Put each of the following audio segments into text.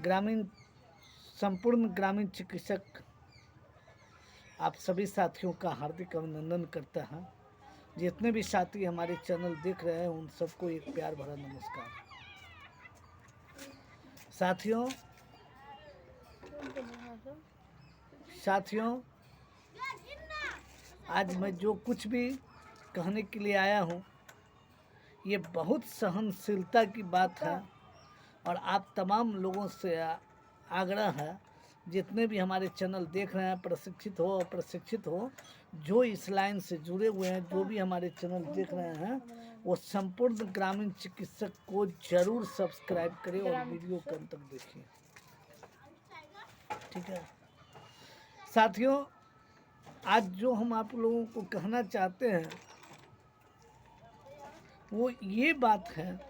ग्रामीण संपूर्ण ग्रामीण चिकित्सक आप सभी साथियों का हार्दिक अभिनंदन करता है। जितने भी साथी हमारे चैनल देख रहे हैं उन सबको एक प्यार भरा नमस्कार। साथियों साथियों आज मैं जो कुछ भी कहने के लिए आया हूँ ये बहुत सहनशीलता की बात है और आप तमाम लोगों से आग्रह है, जितने भी हमारे चैनल देख रहे हैं, प्रशिक्षित हो अप्रशिक्षित हो, जो इस लाइन से जुड़े हुए हैं, जो भी हमारे चैनल देख रहे हैं, वो संपूर्ण ग्रामीण चिकित्सक को जरूर सब्सक्राइब करें और वीडियो को अंत तक देखिए। ठीक है साथियों, आज जो हम आप लोगों को कहना चाहते हैं वो ये बात है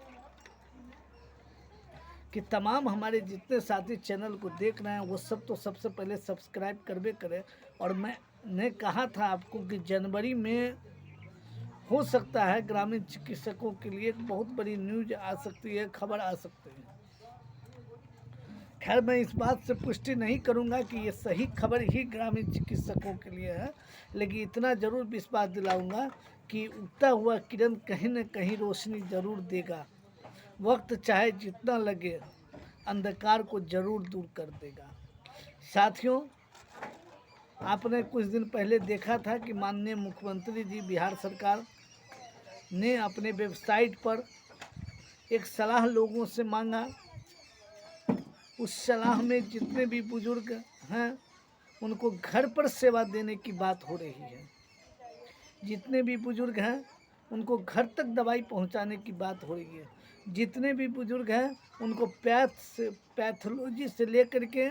कि तमाम हमारे जितने साथी चैनल को देख रहे हैं वो सब तो सबसे पहले सब्सक्राइब करबे करें। और मैंने कहा था आपको कि जनवरी में हो सकता है ग्रामीण चिकित्सकों के लिए एक बहुत बड़ी न्यूज आ सकती है, खबर आ सकती है। खैर मैं इस बात से पुष्टि नहीं करूंगा कि ये सही खबर ही ग्रामीण चिकित्सकों के लिए है, लेकिन इतना ज़रूर विश्वास दिलाऊंगा कि उगता हुआ किरण कहीं न कहीं रोशनी ज़रूर देगा। वक्त चाहे जितना लगे अंधकार को जरूर दूर कर देगा। साथियों, आपने कुछ दिन पहले देखा था कि माननीय मुख्यमंत्री जी बिहार सरकार ने अपने वेबसाइट पर एक सलाह लोगों से मांगा। उस सलाह में जितने भी बुजुर्ग हैं उनको घर पर सेवा देने की बात हो रही है। जितने भी बुजुर्ग हैं उनको घर तक दवाई पहुंचाने की बात हो रही है। जितने भी बुजुर्ग हैं उनको पैथोलॉजी से लेकर के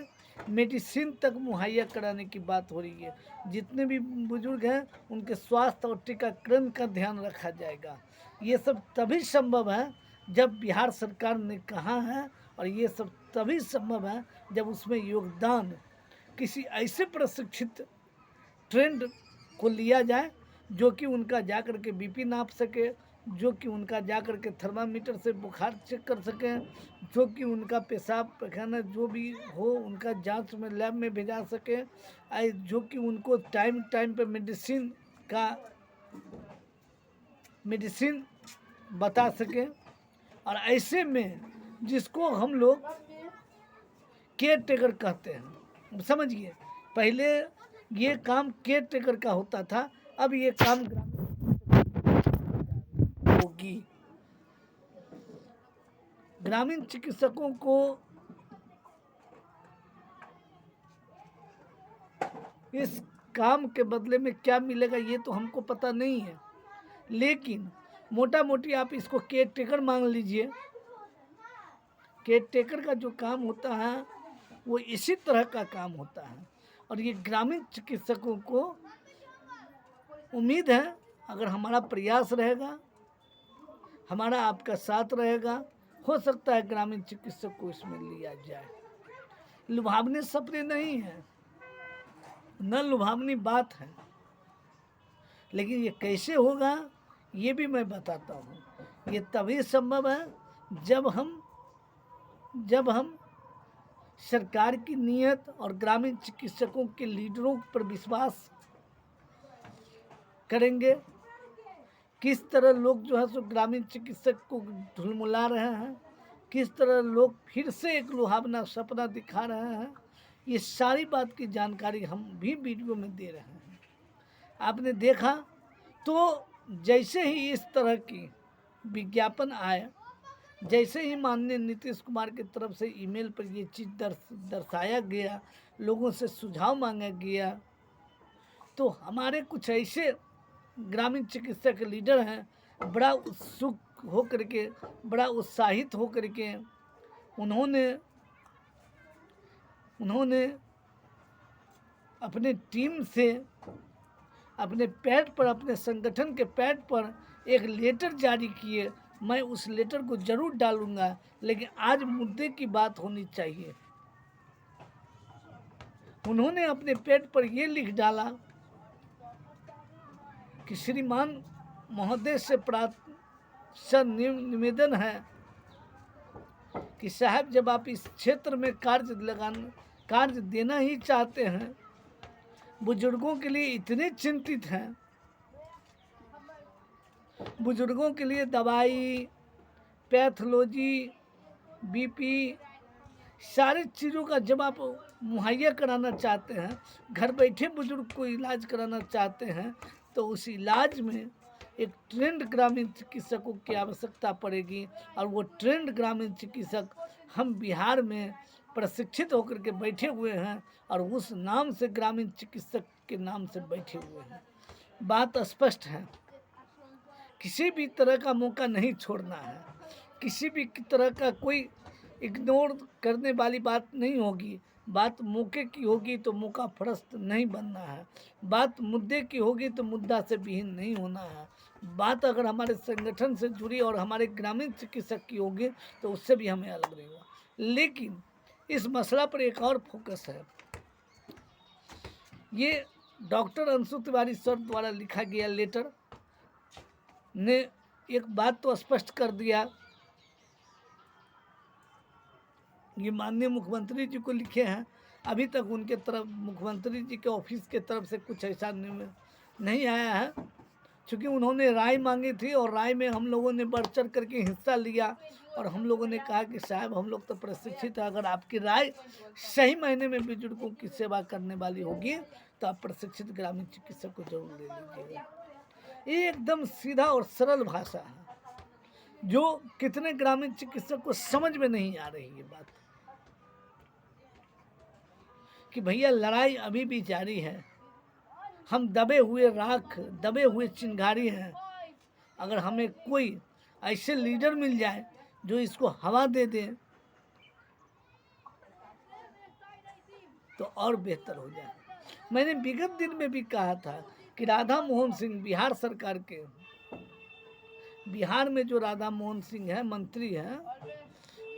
मेडिसिन तक मुहैया कराने की बात हो रही है। जितने भी बुजुर्ग हैं उनके स्वास्थ्य और टीकाकरण का ध्यान रखा जाएगा। ये सब तभी संभव है जब बिहार सरकार ने कहा है, और ये सब तभी संभव है जब उसमें योगदान किसी ऐसे प्रशिक्षित ट्रेंड को लिया जाए जो कि उनका जा कर के बीपी नाप सके, जो कि उनका जा कर के थर्मामीटर से बुखार चेक कर सकें, जो कि उनका पेशाब पैखाना जो भी हो उनका जांच में लैब में भेजा सके, जो कि उनको टाइम टाइम पे मेडिसिन बता सके। और ऐसे में जिसको हम लोग केयर टेकर कहते हैं, समझिए पहले ये काम केयर टेकर का होता था, अब ये काम होगी। ग्रामीण चिकित्सकों को इस काम के बदले में क्या मिलेगा ये तो हमको पता नहीं है, लेकिन मोटा मोटी आप इसको केयर टेकर मान लीजिए। केयर टेकर का जो काम होता है वो इसी तरह का काम होता है। और ये ग्रामीण चिकित्सकों को उम्मीद है अगर हमारा प्रयास रहेगा, हमारा आपका साथ रहेगा, हो सकता है ग्रामीण चिकित्सक को इसमें लिया जाए। लुभावने सपने नहीं है, न लुभावनी बात है, लेकिन ये कैसे होगा ये भी मैं बताता हूँ। ये तभी संभव है जब हम सरकार की नीयत और ग्रामीण चिकित्सकों के लीडरों पर विश्वास करेंगे। किस तरह लोग जो है सो ग्रामीण चिकित्सक को ढुलमुला रहे हैं, किस तरह लोग फिर से एक लुभावना सपना दिखा रहे हैं, ये सारी बात की जानकारी हम भी वीडियो में दे रहे हैं। आपने देखा तो जैसे ही इस तरह की विज्ञापन आए, जैसे ही माननीय नीतीश कुमार की तरफ से ईमेल पर ये चीज़ दर्शाया गया, लोगों से सुझाव मांगा गया, तो हमारे कुछ ऐसे ग्रामीण चिकित्सक लीडर हैं, बड़ा उत्सुक होकर के, बड़ा उत्साहित होकर के उन्होंने अपने टीम से अपने पैड पर, अपने संगठन के पैड पर एक लेटर जारी किए। मैं उस लेटर को जरूर डालूंगा, लेकिन आज मुद्दे की बात होनी चाहिए। उन्होंने अपने पैड पर यह लिख डाला कि श्रीमान महोदय से निवेदन है कि साहब जब आप इस क्षेत्र में कार्य देना ही चाहते हैं, बुजुर्गों के लिए इतने चिंतित हैं, बुजुर्गों के लिए दवाई, पैथोलॉजी, बीपी, सारी चीज़ों का जब आप मुहैया कराना चाहते हैं, घर बैठे बुजुर्ग को इलाज कराना चाहते हैं, तो उस इलाज में एक ट्रेंड ग्रामीण चिकित्सकों की आवश्यकता पड़ेगी। और वो ट्रेंड ग्रामीण चिकित्सक हम बिहार में प्रशिक्षित होकर के बैठे हुए हैं और उस नाम से ग्रामीण चिकित्सक के नाम से बैठे हुए हैं। बात स्पष्ट है, किसी भी तरह का मौका नहीं छोड़ना है, किसी भी तरह का कोई इग्नोर करने वाली बात नहीं होगी। बात मौके की होगी तो मौका परस्त नहीं बनना है, बात मुद्दे की होगी तो मुद्दा से विहीन नहीं होना है। बात अगर हमारे संगठन से जुड़ी और हमारे ग्रामीण चिकित्सक की होगी तो उससे भी हमें अलग नहीं हुआ। लेकिन इस मसला पर एक और फोकस है, ये डॉक्टर अंशु तिवारी सर द्वारा लिखा गया लेटर ने एक बात तो स्पष्ट कर दिया, ये माननीय मुख्यमंत्री जी को लिखे हैं, अभी तक उनके तरफ मुख्यमंत्री जी के ऑफिस के तरफ से कुछ ऐसा नहीं आया है, क्योंकि उन्होंने राय मांगी थी और राय में हम लोगों ने बढ़ चढ़ करके हिस्सा लिया और हम लोगों ने कहा कि साहब हम लोग तो प्रशिक्षित हैं, अगर आपकी राय सही मायने में बुजुर्गों की सेवा करने वाली होगी तो आप प्रशिक्षित ग्रामीण चिकित्सक को जरूर ले लीजिएगा। ये एकदम सीधा और सरल भाषा है जो कितने ग्रामीण चिकित्सक को समझ में नहीं आ रही है बात, कि भैया लड़ाई अभी भी जारी है, हम दबे हुए राख, दबे हुए चिंगारी हैं। अगर हमें कोई ऐसे लीडर मिल जाए जो इसको हवा दे दे तो और बेहतर हो जाए। मैंने विगत दिन में भी कहा था कि राधा मोहन सिंह बिहार सरकार के, बिहार में जो राधा मोहन सिंह है मंत्री हैं,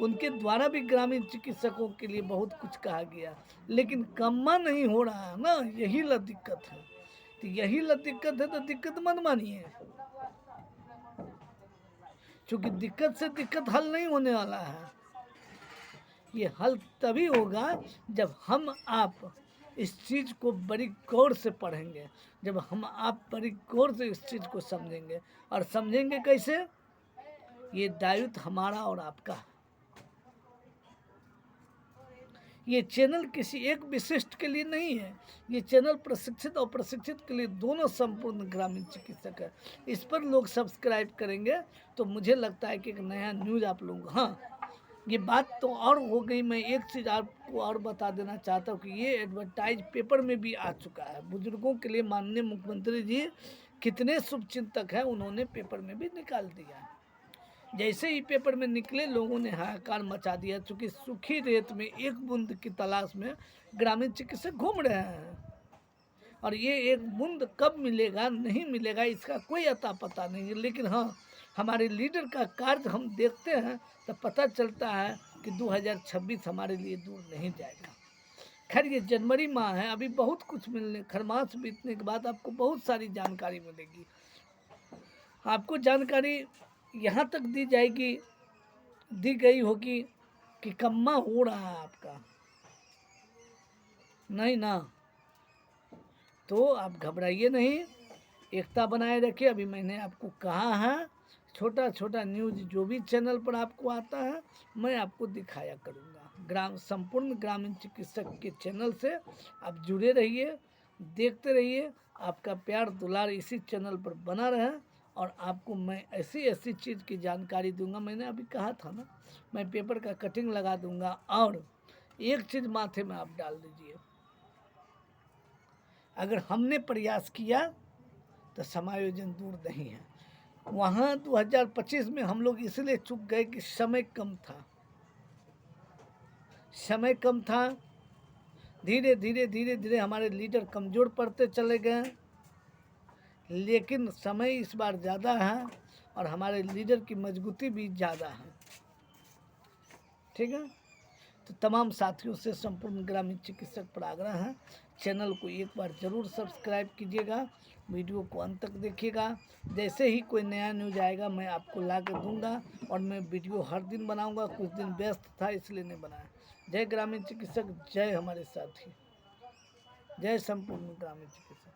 उनके द्वारा भी ग्रामीण चिकित्सकों के लिए बहुत कुछ कहा गया, लेकिन कम्मा नहीं हो रहा है ना, यही ला दिक्कत है। तो यही ला दिक्कत है तो दिक्कत मत मानिए, क्योंकि दिक्कत से दिक्कत हल नहीं होने वाला है। ये हल तभी होगा जब हम आप इस चीज़ को बड़ी गौर से पढ़ेंगे, जब हम आप बड़ी गौर से इस चीज़ को समझेंगे। और समझेंगे कैसे? ये दायित्व हमारा और आपका है। ये चैनल किसी एक विशिष्ट के लिए नहीं है, ये चैनल प्रशिक्षित और प्रशिक्षित के लिए दोनों संपूर्ण ग्रामीण चिकित्सक है। इस पर लोग सब्सक्राइब करेंगे तो मुझे लगता है कि एक नया न्यूज़ आप लोग, हाँ ये बात तो और हो गई। मैं एक चीज़ आपको और बता देना चाहता हूँ कि ये एडवर्टाइज पेपर में भी आ चुका है। बुजुर्गों के लिए माननीय मुख्यमंत्री जी कितने शुभचिंतक हैं, उन्होंने पेपर में भी निकाल दिया है। जैसे ही पेपर में निकले लोगों ने हाहाकार मचा दिया, चूँकि सूखी रेत में एक बूंद की तलाश में ग्रामीण चिकित्सक घूम रहे हैं और ये एक बूंद कब मिलेगा नहीं मिलेगा इसका कोई अता पता नहीं है। लेकिन हाँ, हमारे लीडर का कार्य हम देखते हैं तो पता चलता है कि 2026 हमारे लिए दूर नहीं जाएगा। खैर ये जनवरी माह है, अभी बहुत कुछ मिलने, खरमास बीतने के बाद आपको बहुत सारी जानकारी मिलेगी। आपको जानकारी यहाँ तक दी जाएगी, दी गई होगी कि कम्मा हो रहा है आपका, नहीं ना, तो आप घबराइए नहीं, एकता बनाए रखिए। अभी मैंने आपको कहा है छोटा छोटा न्यूज़ जो भी चैनल पर आपको आता है मैं आपको दिखाया करूँगा। संपूर्ण ग्रामीण चिकित्सक के चैनल से आप जुड़े रहिए, देखते रहिए, आपका प्यार दुलार इसी चैनल पर बना रहे और आपको मैं ऐसी ऐसी चीज़ की जानकारी दूंगा। मैंने अभी कहा था ना, मैं पेपर का कटिंग लगा दूंगा। और एक चीज़ माथे में आप डाल दीजिए, अगर हमने प्रयास किया तो समायोजन दूर नहीं है। वहाँ 2025 में हम लोग इसलिए चूक गए कि समय कम था, समय कम था। धीरे धीरे धीरे धीरे हमारे लीडर कमज़ोर पड़ते चले गए, लेकिन समय इस बार ज़्यादा है और हमारे लीडर की मजबूती भी ज़्यादा है। ठीक है, तो तमाम साथियों से संपूर्ण ग्रामीण चिकित्सक पर आग्रह है, चैनल को एक बार ज़रूर सब्सक्राइब कीजिएगा, वीडियो को अंत तक देखिएगा। जैसे ही कोई नया न्यूज आएगा मैं आपको ला के दूँगा, और मैं वीडियो हर दिन बनाऊँगा। कुछ दिन व्यस्त था इसलिए नहीं बनाया। जय ग्रामीण चिकित्सक, जय हमारे साथी, जय संपूर्ण ग्रामीण चिकित्सक।